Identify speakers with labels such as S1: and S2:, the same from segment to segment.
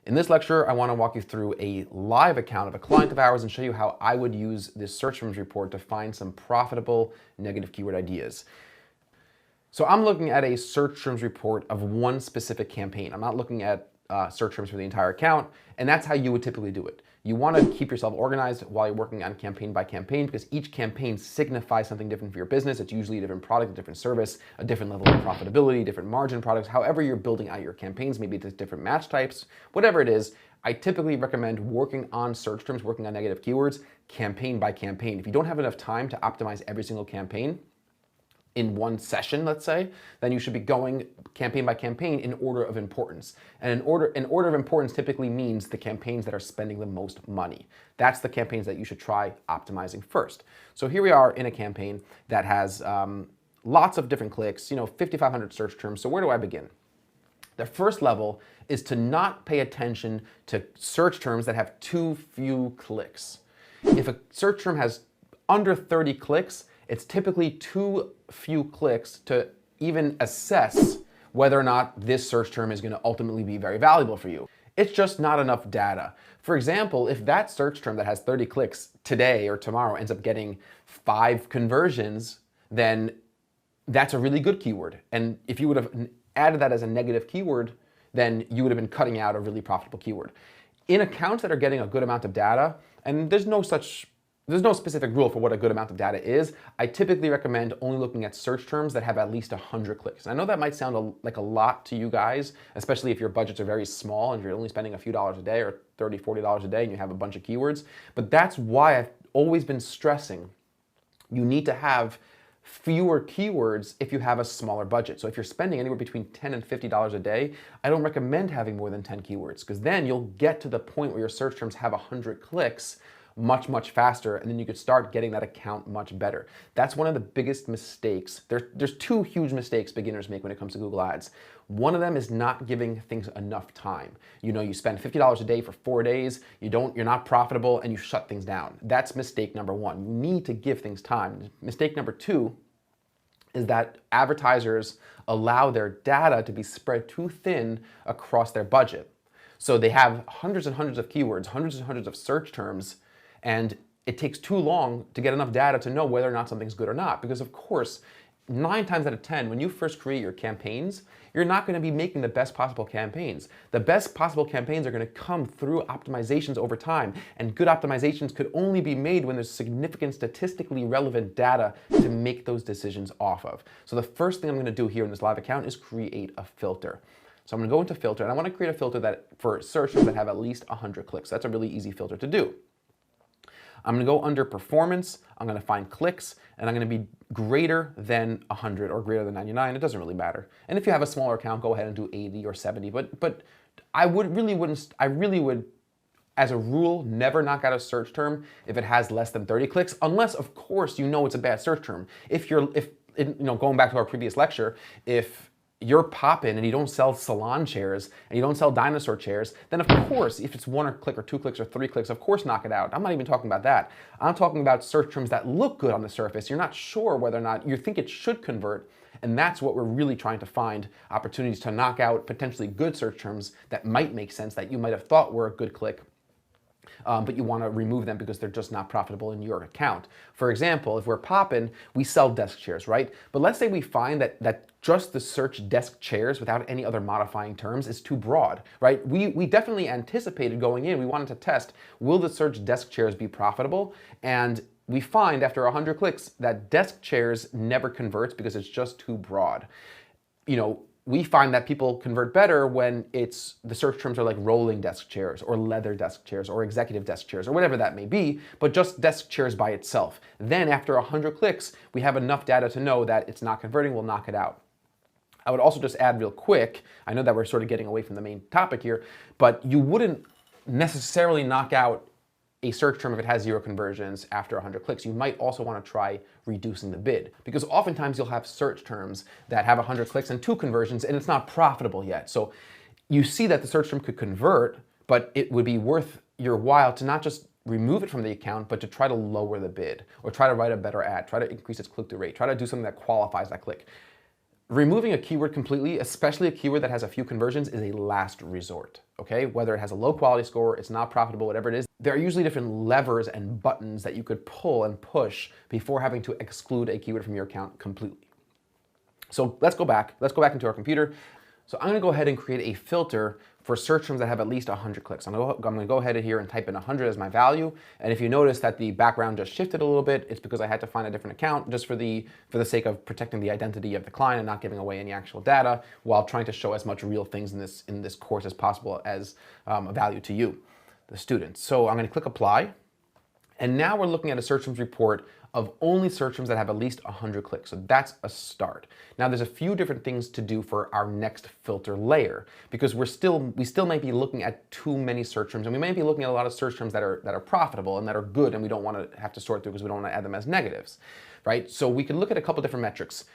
S1: In this lecture, I want to walk you through a live account of a client of ours and show you how I would use this search terms report to find some profitable negative keyword ideas. So I'm looking at a search terms report of one specific campaign. I'm not looking at search terms for the entire account, and that's how you would typically do it. You want to keep yourself organized while you're working on campaign by campaign because each campaign signifies something different for your business. It's usually a different product, a different service, a different level of profitability, different margin products. However you're building out your campaigns, maybe it's different match types, whatever it is, I typically recommend working on search terms, working on negative keywords, campaign by campaign. If you don't have enough time to optimize every single campaign, in one session, let's say, then you should be going campaign by campaign in order of importance. And an order of importance typically means the campaigns that are spending the most money. That's the campaigns that you should try optimizing first. So here we are in a campaign that has lots of different clicks, 5,500 search terms. So where do I begin? The first level is to not pay attention to search terms that have too few clicks. If a search term has under 30 clicks, it's typically too few clicks to even assess whether or not this search term is going to ultimately be very valuable for you. It's just not enough data. For example, if that search term that has 30 clicks today or tomorrow ends up getting 5 conversions, then that's a really good keyword. And if you would have added that as a negative keyword, then you would have been cutting out a really profitable keyword. In accounts that are getting a good amount of data, and there's no specific rule for what a good amount of data is. I typically recommend only looking at search terms that have at least 100 clicks. And I know that might sound like a lot to you guys, especially if your budgets are very small and you're only spending a few dollars a day or $30, $40 a day and you have a bunch of keywords. But that's why I've always been stressing you need to have fewer keywords if you have a smaller budget. So if you're spending anywhere between $10 and $50 a day, I don't recommend having more than 10 keywords because then you'll get to the point where your search terms have 100 clicks much faster, and then you could start getting that account much better. That's one of the biggest mistakes. There's 2 huge mistakes beginners make when it comes to Google Ads. One of them is not giving things enough time. You spend $50 a day for 4 days, you're not profitable, and you shut things down. That's mistake number 1. You need to give things time. Mistake number 2 is that advertisers allow their data to be spread too thin across their budget. So they have hundreds and hundreds of keywords, hundreds and hundreds of search terms, and it takes too long to get enough data to know whether or not something's good or not. Because of course, 9 times out of 10, when you first create your campaigns, you're not going to be making the best possible campaigns. The best possible campaigns are going to come through optimizations over time. And good optimizations could only be made when there's significant statistically relevant data to make those decisions off of. So the first thing I'm going to do here in this live account is create a filter. So I'm going to go into filter, and I want to create a filter for search terms that have at least 100 clicks. That's a really easy filter to do. I'm going to go under performance, I'm going to find clicks, and I'm going to be greater than 100 or greater than 99. It doesn't really matter. And if you have a smaller account, go ahead and do 80 or 70. But I really would, as a rule, never knock out a search term if it has less than 30 clicks, unless of course you know it's a bad search term. Going back to our previous lecture, if you're popping and you don't sell salon chairs and you don't sell dinosaur chairs, then of course, if it's 1 click or 2 clicks or 3 clicks, of course knock it out. I'm not even talking about that. I'm talking about search terms that look good on the surface. You're not sure whether or not you think it should convert, and that's what we're really trying to find, opportunities to knock out potentially good search terms that might make sense, that you might have thought were a good click, but you want to remove them because they're just not profitable in your account. For example, if we're popping, we sell desk chairs, right? But let's say we find that just the search desk chairs without any other modifying terms is too broad, right? We definitely anticipated going in, we wanted to test, will the search desk chairs be profitable? And we find after 100 clicks that desk chairs never converts because it's just too broad. We find that people convert better when the search terms are like rolling desk chairs or leather desk chairs or executive desk chairs or whatever that may be, but just desk chairs by itself. Then after 100 clicks, we have enough data to know that it's not converting, we'll knock it out. I would also just add real quick, I know that we're sort of getting away from the main topic here, but you wouldn't necessarily knock out a search term if it has 0 conversions after 100 clicks. You might also want to try reducing the bid, because oftentimes you'll have search terms that have 100 clicks and 2 conversions and it's not profitable yet. So you see that the search term could convert, but it would be worth your while to not just remove it from the account, but to try to lower the bid or try to write a better ad, try to increase its click-through rate, try to do something that qualifies that click. Removing a keyword completely, especially a keyword that has a few conversions, is a last resort, okay? Whether it has a low quality score, it's not profitable, whatever it is, there are usually different levers and buttons that you could pull and push before having to exclude a keyword from your account completely. So let's go back into our computer. So I'm gonna go ahead and create a filter for search terms that have at least 100 clicks. I'm gonna go ahead here and type in 100 as my value. And if you notice that the background just shifted a little bit, it's because I had to find a different account just for the sake of protecting the identity of the client and not giving away any actual data while trying to show as much real things in this course as possible as a value to you, the students. So I'm gonna click apply. And now we're looking at a search terms report of only search terms that have at least 100 clicks. So that's a start. Now there's a few different things to do for our next filter layer because we still might be looking at too many search terms, and we might be looking at a lot of search terms that are profitable and that are good, and we don't want to have to sort through because we don't want to add them as negatives, right? So we can look at a couple different metrics.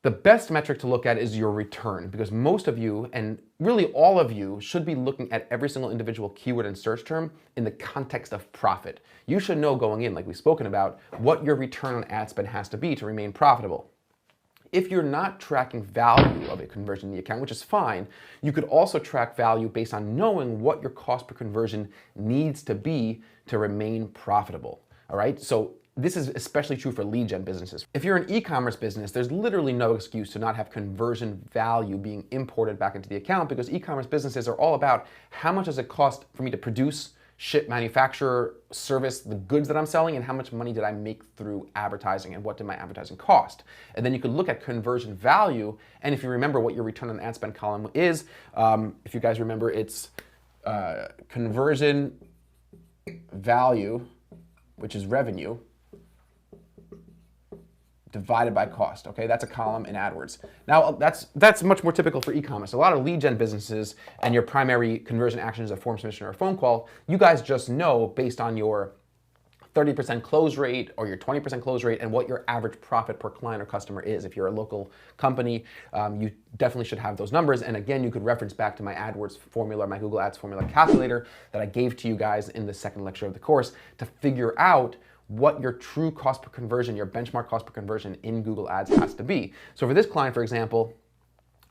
S1: The best metric to look at is your return, because most of you, and really all of you, should be looking at every single individual keyword and search term in the context of profit. You should know going in, like we've spoken about, what your return on ad spend has to be to remain profitable. If you're not tracking value of a conversion in the account, which is fine, you could also track value based on knowing what your cost per conversion needs to be to remain profitable, all right? So this is especially true for lead gen businesses. If you're an e-commerce business, there's literally no excuse to not have conversion value being imported back into the account, because e-commerce businesses are all about how much does it cost for me to produce, ship, manufacture, service the goods that I'm selling, and how much money did I make through advertising, and what did my advertising cost? And then you could look at conversion value, and if you remember what your return on ad spend column is, if you guys remember, it's conversion value, which is revenue, divided by cost, okay? That's a column in AdWords. Now, that's much more typical for e-commerce. A lot of lead gen businesses and your primary conversion action is a form submission or a phone call. You guys just know based on your 30% close rate or your 20% close rate and what your average profit per client or customer is. If you're a local company, you definitely should have those numbers. And again, you could reference back to my AdWords formula, my Google Ads formula calculator that I gave to you guys in the second lecture of the course to figure out what your true cost per conversion, your benchmark cost per conversion in Google Ads has to be. So for this client, for example,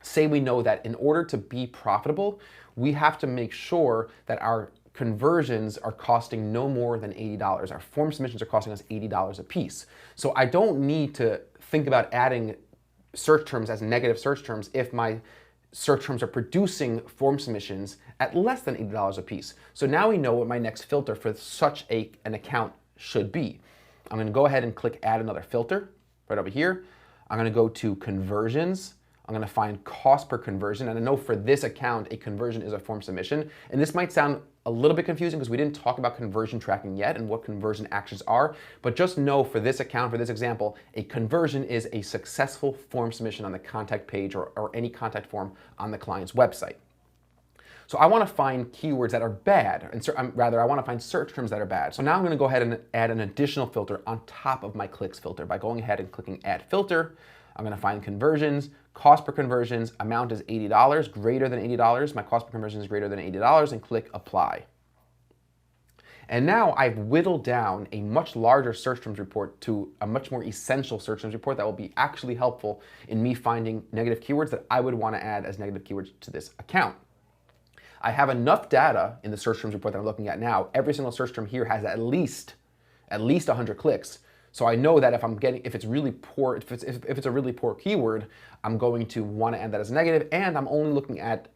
S1: say we know that in order to be profitable, we have to make sure that our conversions are costing no more than $80. Our form submissions are costing us $80 a piece. So I don't need to think about adding search terms as negative search terms if my search terms are producing form submissions at less than $80 a piece. So now we know what my next filter for such an account should be. I'm going to go ahead and click add another filter right over here. I'm going to go to conversions. I'm going to find cost per conversion, and I know for this account a conversion is a form submission, and this might sound a little bit confusing because we didn't talk about conversion tracking yet and what conversion actions are, but just know for this account, for this example, a conversion is a successful form submission on the contact page or any contact form on the client's website. So I want to find keywords that are bad, and rather I want to find search terms that are bad. So now I'm going to go ahead and add an additional filter on top of my clicks filter by going ahead and clicking add filter. I'm going to find conversions, cost per conversions, amount is $80, greater than $80. My cost per conversion is greater than $80, and click apply. And now I've whittled down a much larger search terms report to a much more essential search terms report that will be actually helpful in me finding negative keywords that I would want to add as negative keywords to this account. I have enough data in the search terms report that I'm looking at now. Every single search term here has at least 100 clicks. So I know that if it's really poor, if it's a really poor keyword, I'm going to want to add that as a negative, and I'm only looking at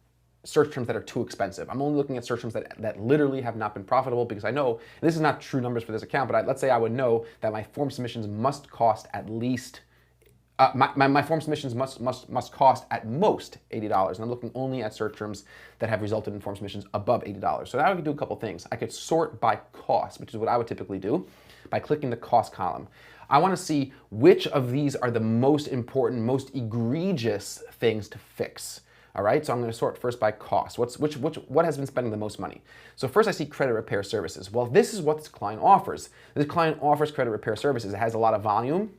S1: search terms that are too expensive. I'm only looking at search terms that literally have not been profitable, because I know, and this is not true numbers for this account, but let's say I would know that my form submissions must cost at least my form submissions must cost at most $80, and I'm looking only at search terms that have resulted in form submissions above $80. So now I can do a couple things. I could sort by cost, which is what I would typically do, by clicking the cost column. I want to see which of these are the most important, most egregious things to fix. All right, so I'm going to sort first by cost. What has been spending the most money? So first I see credit repair services. Well, this is what this client offers. This client offers credit repair services. It has a lot of volume.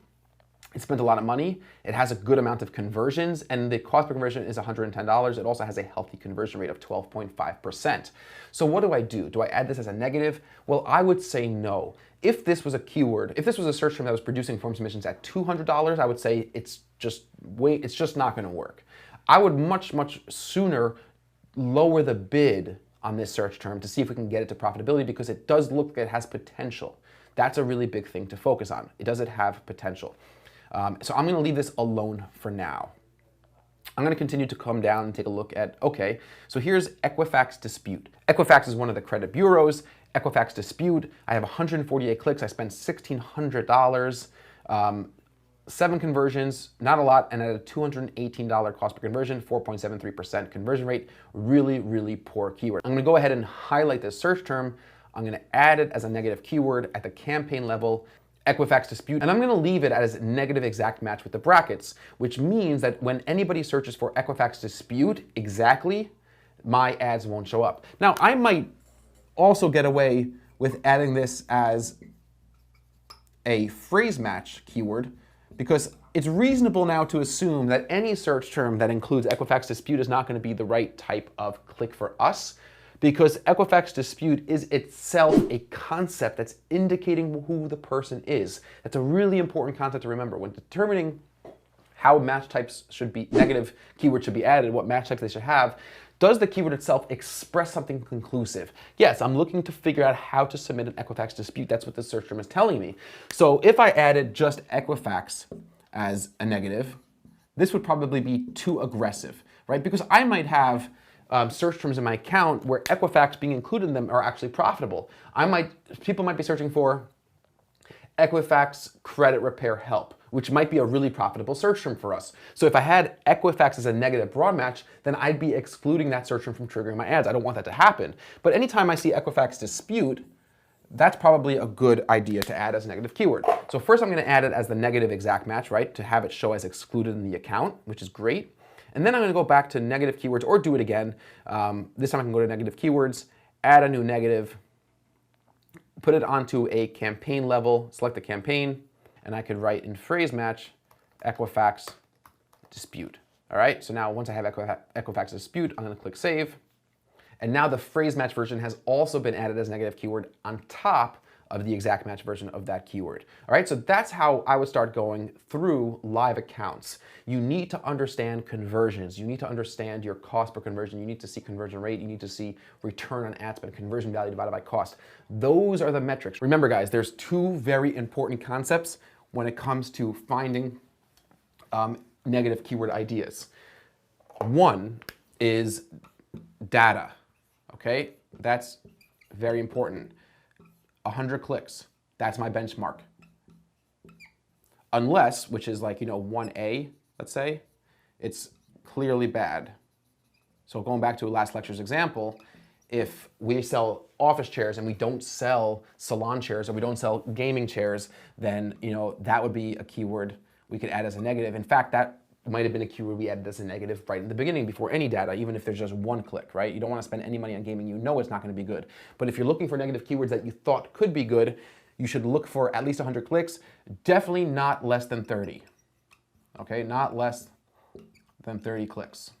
S1: It spent a lot of money, it has a good amount of conversions, and the cost per conversion is $110. It also has a healthy conversion rate of 12.5%. So what do? Do I add this as a negative? Well, I would say no. If this was a keyword, if this was a search term that was producing form submissions at $200, I would say it's just not gonna work. I would much sooner lower the bid on this search term to see if we can get it to profitability, because it does look like it has potential. That's a really big thing to focus on. Does it have potential? So I'm gonna leave this alone for now. I'm gonna continue to come down and take a look at, okay, so here's Equifax Dispute. Equifax is one of the credit bureaus. Equifax Dispute, I have 148 clicks, I spent $1,600, 7 conversions, not a lot, and at a $218 cost per conversion, 4.73% conversion rate, really poor keyword. I'm gonna go ahead and highlight this search term. I'm gonna add it as a negative keyword at the campaign level, Equifax Dispute, and I'm gonna leave it as negative exact match with the brackets, which means that when anybody searches for Equifax Dispute exactly, my ads won't show up. Now, I might also get away with adding this as a phrase match keyword, because it's reasonable now to assume that any search term that includes Equifax Dispute is not gonna be the right type of click for us, because Equifax Dispute is itself a concept that's indicating who the person is. That's a really important concept to remember. When determining how match types should be, negative keywords should be added, what match types they should have, does the keyword itself express something conclusive? Yes, I'm looking to figure out how to submit an Equifax Dispute. That's what the search term is telling me. So if I added just Equifax as a negative, this would probably be too aggressive, right? Because I might have search terms in my account where Equifax being included in them are actually profitable. People might be searching for Equifax credit repair help, which might be a really profitable search term for us. So if I had Equifax as a negative broad match, then I'd be excluding that search term from triggering my ads. I don't want that to happen. But anytime I see Equifax Dispute, that's probably a good idea to add as a negative keyword. So first I'm gonna add it as the negative exact match, right? To have it show as excluded in the account, which is great. And then I'm gonna go back to negative keywords, or do it again. This time I can go to negative keywords, add a new negative, put it onto a campaign level, select the campaign, and I could write in phrase match, Equifax Dispute. All right, so now once I have Equifax Dispute, I'm gonna click save. And now the phrase match version has also been added as a negative keyword on top of the exact match version of that keyword. All right, so that's how I would start going through live accounts. You need to understand conversions. You need to understand your cost per conversion. You need to see conversion rate. You need to see return on ad spend, conversion value divided by cost. Those are the metrics. Remember, guys, there's 2 very important concepts when it comes to finding negative keyword ideas. One is data, okay? That's very important. 100 clicks, that's my benchmark. Unless, which is like, 1A, let's say, it's clearly bad. So going back to last lecture's example, if we sell office chairs and we don't sell salon chairs or we don't sell gaming chairs, then that would be a keyword we could add as a negative. In fact, that might have been a keyword we added as a negative right in the beginning before any data, even if there's just 1 click, right? You don't want to spend any money on gaming, it's not going to be good. But if you're looking for negative keywords that you thought could be good, you should look for at least 100 clicks, definitely not less than 30. Okay, not less than 30 clicks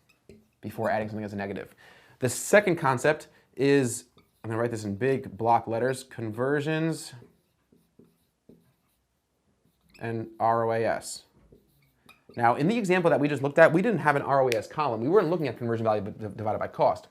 S1: before adding something as a negative. The second concept is, I'm gonna write this in big block letters, conversions and ROAS. Now, in the example that we just looked at, we didn't have an ROAS column. We weren't looking at conversion value divided by cost.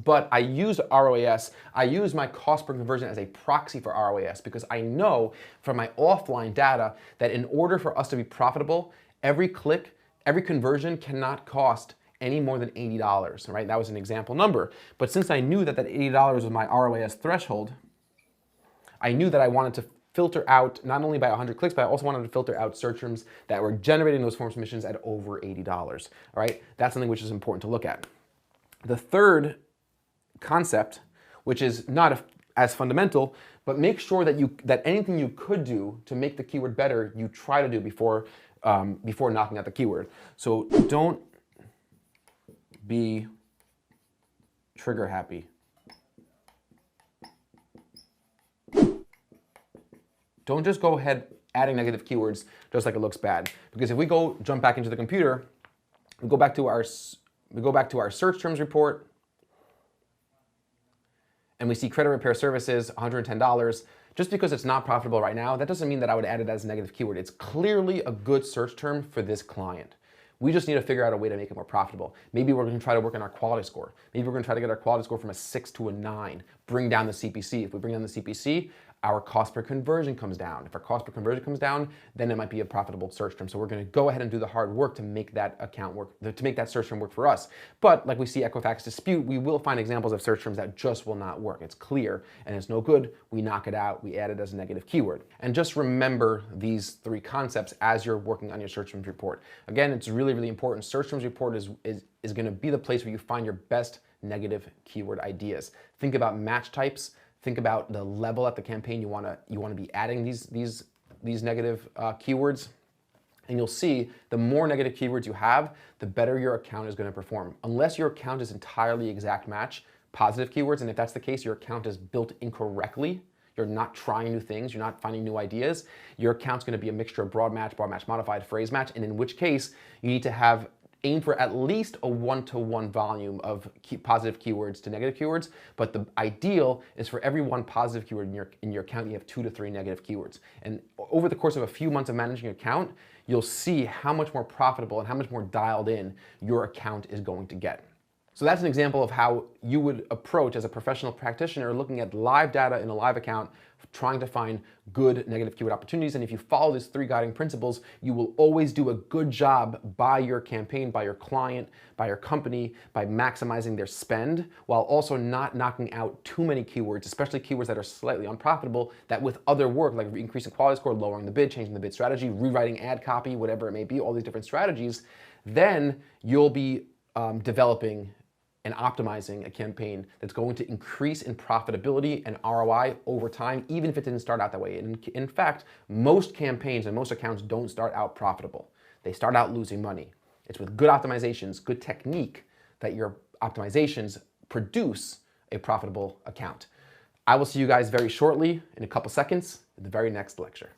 S1: But I used ROAS, I used my cost per conversion as a proxy for ROAS because I know from my offline data that in order for us to be profitable, every click, every conversion cannot cost any more than $80, right? That was an example number. But since I knew that that $80 was my ROAS threshold, I knew that I wanted to filter out not only by 100 clicks, but I also wanted to filter out search terms that were generating those form submissions at over $80, all right? That's something which is important to look at. The third concept, which is not as fundamental, but make sure that anything you could do to make the keyword better, you try to do before knocking out the keyword. So don't be trigger happy. Don't just go ahead adding negative keywords just like it looks bad. Because if we jump back into the computer, we go back to our search terms report, and we see credit repair services, $110. Just because it's not profitable right now, that doesn't mean that I would add it as a negative keyword. It's clearly a good search term for this client. We just need to figure out a way to make it more profitable. Maybe we're going to try to work on our quality score. Maybe we're going to try to get our quality score from a 6 to a 9, bring down the CPC. If we bring down the CPC, our cost per conversion comes down. If our cost per conversion comes down, then it might be a profitable search term. So we're going to go ahead and do the hard work to make that account work, to make that search term work for us. But like we see Equifax dispute, we will find examples of search terms that just will not work. It's clear and it's no good. We knock it out. We add it as a negative keyword. And just remember these 3 concepts as you're working on your search terms report. Again, it's really, really important. Search terms report is going to be the place where you find your best negative keyword ideas. Think about match types. Think about the level at the campaign you want to be adding these negative keywords, and you'll see the more negative keywords you have, the better your account is going to perform. Unless your account is entirely exact match positive keywords, and if that's the case, your account is built incorrectly. You're not trying new things. You're not finding new ideas. Your account's going to be a mixture of broad match modified, phrase match, and in which case you need to aim for at least a 1-to-1 volume of positive keywords to negative keywords, but the ideal is for every 1 positive keyword in your account, you have 2 to 3 negative keywords. And over the course of a few months of managing your account, you'll see how much more profitable and how much more dialed in your account is going to get. So that's an example of how you would approach as a professional practitioner looking at live data in a live account, trying to find good negative keyword opportunities. And if you follow these 3 guiding principles, you will always do a good job by your campaign, by your client, by your company, by maximizing their spend, while also not knocking out too many keywords, especially keywords that are slightly unprofitable, that with other work, like increasing quality score, lowering the bid, changing the bid strategy, rewriting ad copy, whatever it may be, all these different strategies, then you'll be developing and optimizing a campaign that's going to increase in profitability and ROI over time, even if it didn't start out that way. And in fact, most campaigns and most accounts don't start out profitable. They start out losing money. It's with good optimizations, good technique, that your optimizations produce a profitable account. I will see you guys very shortly in a couple seconds in the very next lecture.